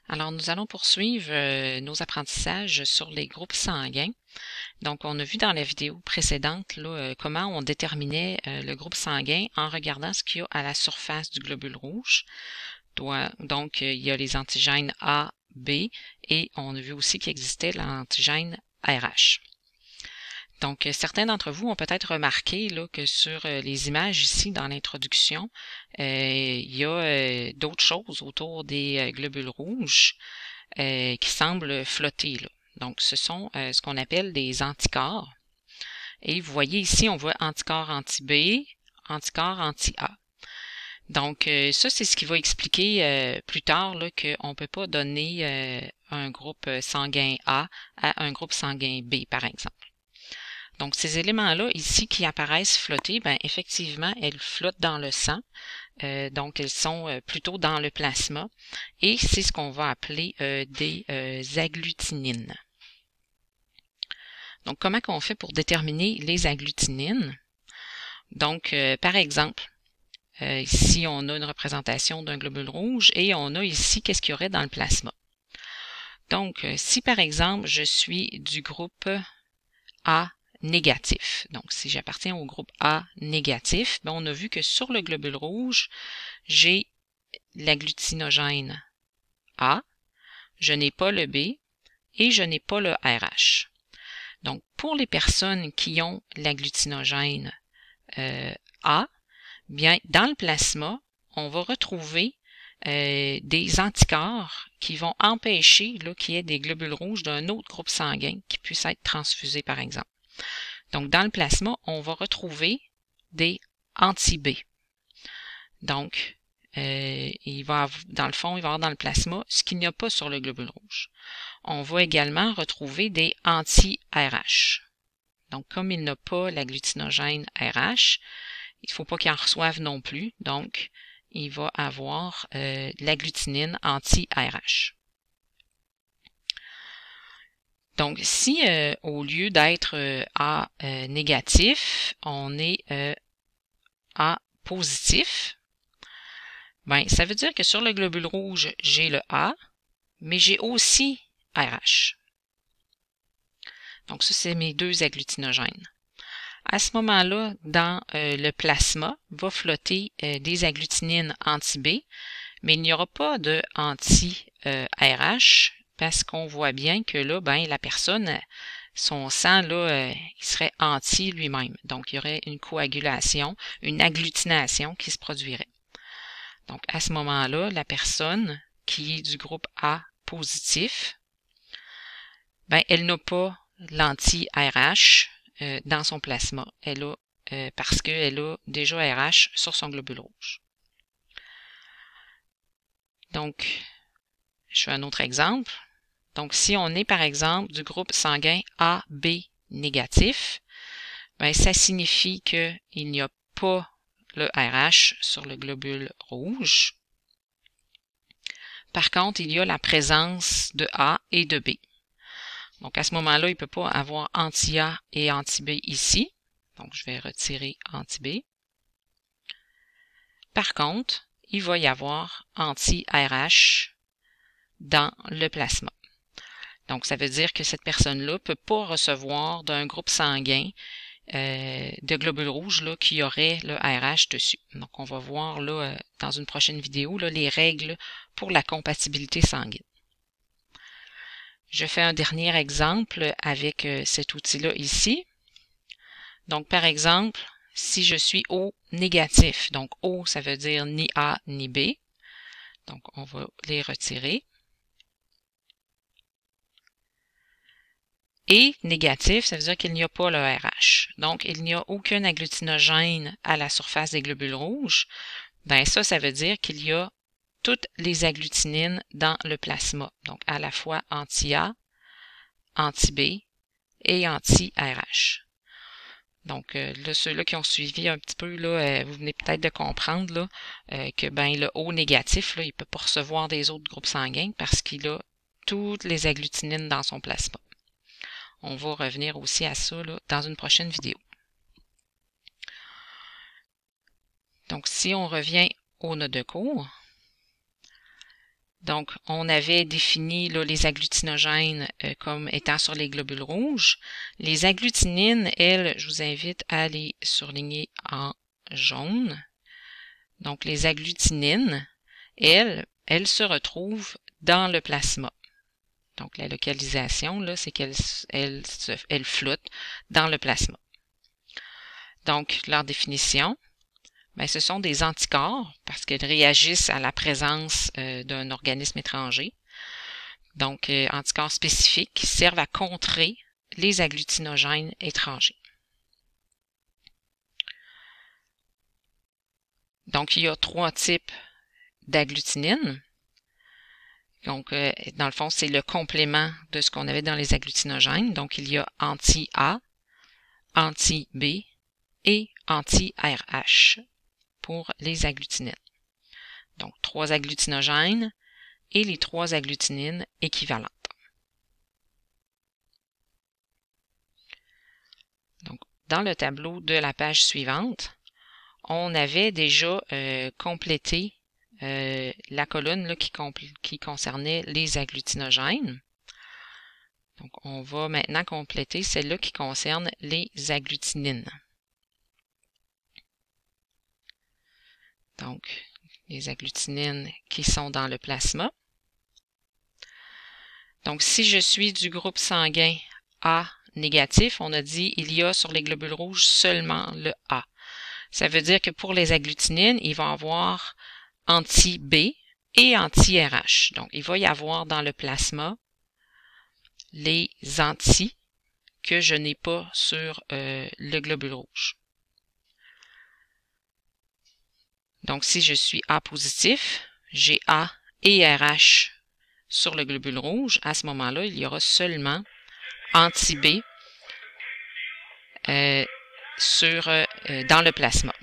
Alors, nous allons poursuivre nos apprentissages sur les groupes sanguins. Donc, on a vu dans la vidéo précédente là, comment on déterminait le groupe sanguin en regardant ce qu'il y a à la surface du globule rouge. Donc, il y a les antigènes A, B et on a vu aussi qu'il existait l'antigène RH. Donc, certains d'entre vous ont peut-être remarqué là, que sur les images ici dans l'introduction, il y a d'autres choses autour des globules rouges qui semblent flotter, là. Donc, ce sont ce qu'on appelle des anticorps. Et vous voyez ici, on voit anticorps anti-B, anticorps anti-A. Donc, ça, c'est ce qui va expliquer plus tard qu'on ne peut pas donner un groupe sanguin A à un groupe sanguin B, par exemple. Donc, ces éléments-là, ici, qui apparaissent flotter, ben effectivement, elles flottent dans le sang. Donc, elles sont plutôt dans le plasma. Et c'est ce qu'on va appeler des agglutinines. Donc, comment qu'on fait pour déterminer les agglutinines? Donc, par exemple, ici, on a une représentation d'un globule rouge et on a ici qu'est-ce qu'il y aurait dans le plasma. Donc, si par exemple, je suis du groupe A négatif. Donc, si j'appartiens au groupe A négatif, ben, on a vu que sur le globule rouge, j'ai l'agglutinogène A, je n'ai pas le B et je n'ai pas le RH. Donc, pour les personnes qui ont l'agglutinogène A, bien, dans le plasma, on va retrouver des anticorps qui vont empêcher qu'il y ait des globules rouges d'un autre groupe sanguin qui puisse être transfusé, par exemple. Donc, dans le plasma, on va retrouver des anti-B. Donc, dans le fond, il va y avoir dans le plasma ce qu'il n'y a pas sur le globule rouge. On va également retrouver des anti-RH. Donc, comme il n'a pas l'agglutinogène RH, il ne faut pas qu'il en reçoive non plus. Donc, il va avoir l'agglutinine anti-RH. Donc, si au lieu d'être A négatif, on est A positif, ben, ça veut dire que sur le globule rouge, j'ai le A, mais j'ai aussi RH. Donc, ça, c'est mes deux agglutinogènes. À ce moment-là, dans le plasma, va flotter des agglutinines anti-B, mais il n'y aura pas de anti-RH parce qu'on voit bien que là, ben, la personne, son sang, là, il serait anti lui-même. Donc, il y aurait une coagulation, une agglutination qui se produirait. Donc, à ce moment-là, la personne qui est du groupe A positif, ben, elle n'a pas l'anti-RH dans son plasma. Elle a, parce qu'elle a déjà RH sur son globule rouge. Donc, je fais un autre exemple. Donc, si on est, par exemple, du groupe sanguin AB négatif, ben, ça signifie qu'il n'y a pas le RH sur le globule rouge. Par contre, il y a la présence de A et de B. Donc, à ce moment-là, il ne peut pas avoir anti-A et anti-B ici. Donc, je vais retirer anti-B. Par contre, il va y avoir anti-RH dans le plasma. Donc, ça veut dire que cette personne-là ne peut pas recevoir d'un groupe sanguin de globules rouges là, qui aurait le RH dessus. Donc, on va voir là, dans une prochaine vidéo là, les règles pour la compatibilité sanguine. Je fais un dernier exemple avec cet outil-là ici. Donc, par exemple, si je suis O négatif, donc O, ça veut dire ni A ni B. Donc, on va les retirer. Et négatif, ça veut dire qu'il n'y a pas le RH. Donc, il n'y a aucun agglutinogène à la surface des globules rouges. Ben ça veut dire qu'il y a toutes les agglutinines dans le plasma. Donc, à la fois anti-A, anti-B et anti-RH. Donc, là, ceux-là qui ont suivi un petit peu, là, vous venez peut-être de comprendre là, que ben le O négatif, là, il ne peut pas recevoir des autres groupes sanguins parce qu'il a toutes les agglutinines dans son plasma. On va revenir aussi à ça là, dans une prochaine vidéo. Donc, si on revient aux notes de cours, Donc, on avait défini là, les agglutinogènes comme étant sur les globules rouges. Les agglutinines, elles, je vous invite à les surligner en jaune. Donc, les agglutinines, elles se retrouvent dans le plasma. Donc, la localisation, là, c'est qu'elles flottent dans le plasma. Donc, leur définition, ben, ce sont des anticorps parce qu'elles réagissent à la présence d'un organisme étranger. Donc, anticorps spécifiques qui servent à contrer les agglutinogènes étrangers. Donc, il y a 3 types d'agglutinines. Donc, dans le fond, c'est le complément de ce qu'on avait dans les agglutinogènes. Donc, il y a anti-A, anti-B et anti-RH pour les agglutinines. Donc, 3 agglutinogènes et les 3 agglutinines équivalentes. Donc, dans le tableau de la page suivante, on avait déjà complété la colonne là, qui concernait les agglutinogènes. Donc, on va maintenant compléter celle-là qui concerne les agglutinines. Donc, les agglutinines qui sont dans le plasma. Donc, si je suis du groupe sanguin A négatif, on a dit il y a sur les globules rouges seulement le A. Ça veut dire que pour les agglutinines, il va y avoir anti-B et anti-RH. Donc, il va y avoir dans le plasma les anti que je n'ai pas sur le globule rouge. Donc, si je suis A positif, j'ai A et RH sur le globule rouge. À ce moment-là, il y aura seulement anti-B dans le plasma.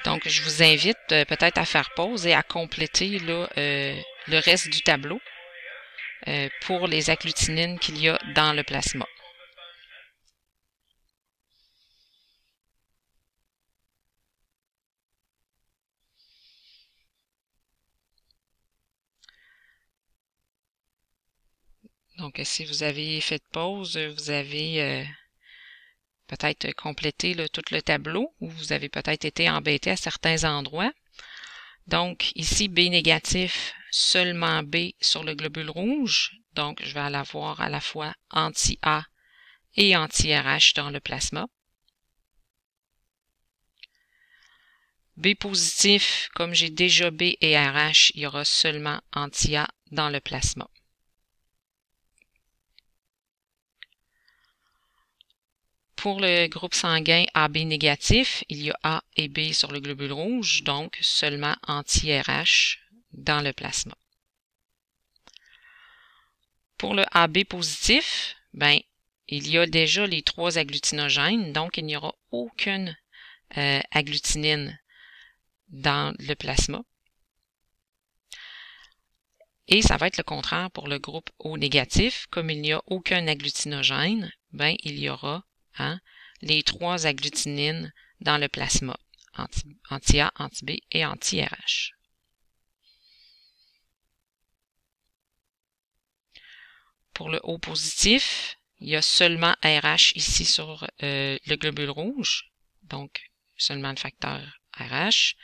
Donc, je vous invite peut-être à faire pause et à compléter là, le reste du tableau pour les agglutinines qu'il y a dans le plasma. Donc, si vous avez fait pause, vous avez peut-être complété là, tout le tableau ou vous avez peut-être été embêté à certains endroits. Donc, ici, B négatif, seulement B sur le globule rouge. Donc, je vais avoir à la fois anti-A et anti-RH dans le plasma. B positif, comme j'ai déjà B et RH, il y aura seulement anti-A dans le plasma. Pour le groupe sanguin AB négatif, il y a A et B sur le globule rouge, donc seulement anti-RH dans le plasma. Pour le AB positif, ben, il y a déjà les 3 agglutinogènes, donc il n'y aura aucune agglutinine dans le plasma. Et ça va être le contraire pour le groupe O négatif. Comme il n'y a aucun agglutinogène, ben, il y aura les 3 agglutinines dans le plasma, anti-A, anti-B et anti-RH. Pour le O positif, il y a seulement RH ici sur le globule rouge, donc seulement le facteur RH.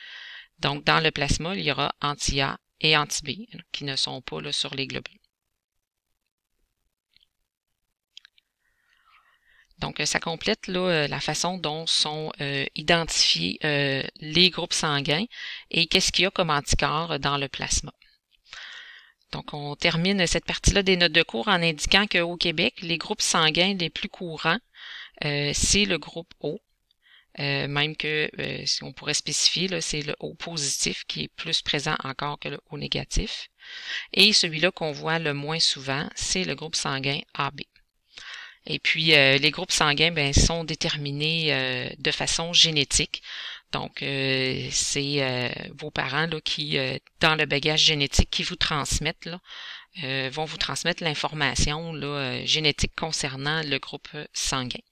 Donc, dans le plasma, il y aura anti-A et anti-B qui ne sont pas là, sur les globules. Donc, ça complète là, la façon dont sont identifiés les groupes sanguins et qu'est-ce qu'il y a comme anticorps dans le plasma. Donc, on termine cette partie-là des notes de cours en indiquant qu'au Québec, les groupes sanguins les plus courants, c'est le groupe O. Même que, si on pourrait spécifier, c'est le O positif qui est plus présent encore que le O négatif. Et celui-là qu'on voit le moins souvent, c'est le groupe sanguin AB. Et puis, les groupes sanguins sont déterminés de façon génétique. Donc, c'est vos parents là, qui, dans le bagage génétique, qui vous transmettent, là, vont vous transmettre l'information génétique concernant le groupe sanguin.